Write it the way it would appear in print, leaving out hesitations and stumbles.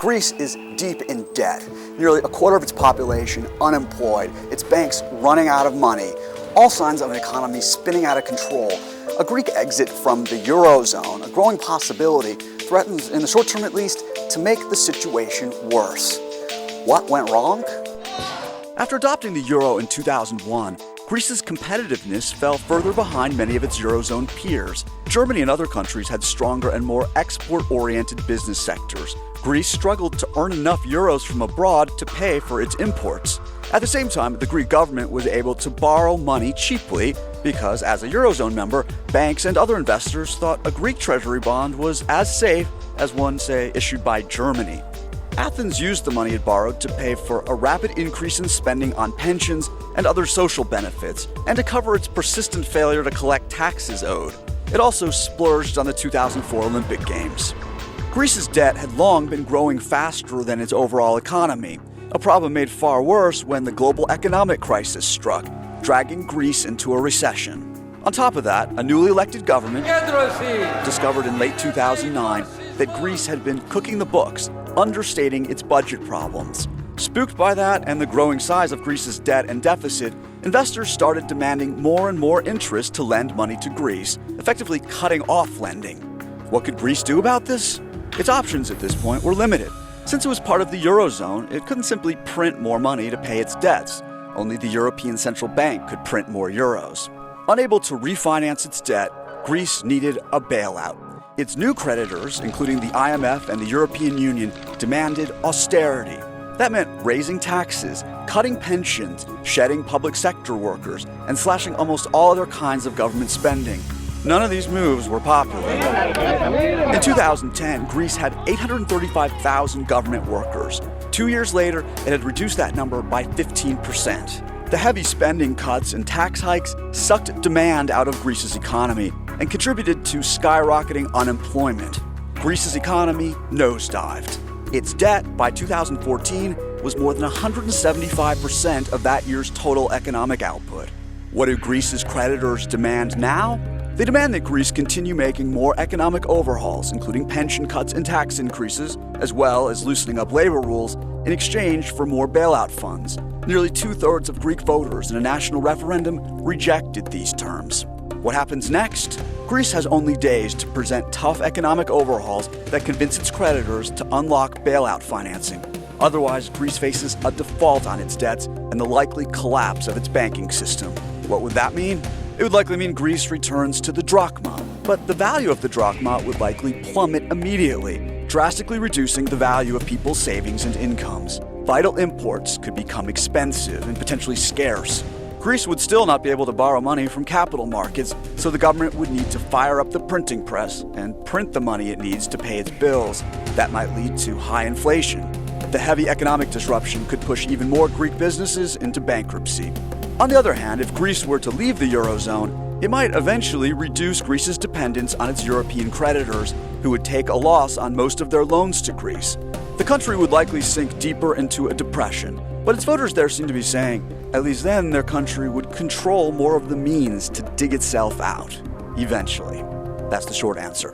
Greece is deep in debt, nearly a quarter of its population unemployed, its banks running out of money, all signs of an economy spinning out of control. A Greek exit from the eurozone, a growing possibility, threatens, in the short term at least, to make the situation worse. What went wrong? After adopting the euro in 2001, Greece's competitiveness fell further behind many of its eurozone peers. Germany and other countries had stronger and more export-oriented business sectors. Greece struggled to earn enough euros from abroad to pay for its imports. At the same time, the Greek government was able to borrow money cheaply because, as a eurozone member, banks and other investors thought a Greek treasury bond was as safe as one, say, issued by Germany. Athens used the money it borrowed to pay for a rapid increase in spending on pensions and other social benefits, and to cover its persistent failure to collect taxes owed. It also splurged on the 2004 Olympic Games. Greece's debt had long been growing faster than its overall economy, a problem made far worse when the global economic crisis struck, dragging Greece into a recession. On top of that, a newly elected government discovered in late 2009 that Greece had been cooking the books, understating its budget problems. Spooked by that and the growing size of Greece's debt and deficit, investors started demanding more and more interest to lend money to Greece, effectively cutting off lending. What could Greece do about this? Its options at this point were limited. Since it was part of the eurozone, it couldn't simply print more money to pay its debts. Only the European Central Bank could print more euros. Unable to refinance its debt, Greece needed a bailout. Its new creditors, including the IMF and the European Union, demanded austerity. That meant raising taxes, cutting pensions, shedding public sector workers, and slashing almost all other kinds of government spending. None of these moves were popular. In 2010, Greece had 835,000 government workers. 2 years later, it had reduced that number by 15%. The heavy spending cuts and tax hikes sucked demand out of Greece's economy and contributed to skyrocketing unemployment. Greece's economy nosedived. Its debt, by 2014, was more than 175% of that year's total economic output. What do Greece's creditors demand now? They demand that Greece continue making more economic overhauls, including pension cuts and tax increases, as well as loosening up labor rules, in exchange for more bailout funds. Nearly 2/3 of Greek voters in a national referendum rejected these terms. What happens next? Greece has only days to present tough economic overhauls that convince its creditors to unlock bailout financing. Otherwise, Greece faces a default on its debts and the likely collapse of its banking system. What would that mean? It would likely mean Greece returns to the drachma, but the value of the drachma would likely plummet immediately, drastically reducing the value of people's savings and incomes. Vital imports could become expensive and potentially scarce. Greece would still not be able to borrow money from capital markets, so the government would need to fire up the printing press and print the money it needs to pay its bills. That might lead to high inflation. The heavy economic disruption could push even more Greek businesses into bankruptcy. On the other hand, if Greece were to leave the eurozone, it might eventually reduce Greece's dependence on its European creditors, who would take a loss on most of their loans to Greece. The country would likely sink deeper into a depression, but its voters there seem to be saying, at least then their country would control more of the means to dig itself out. Eventually. That's the short answer.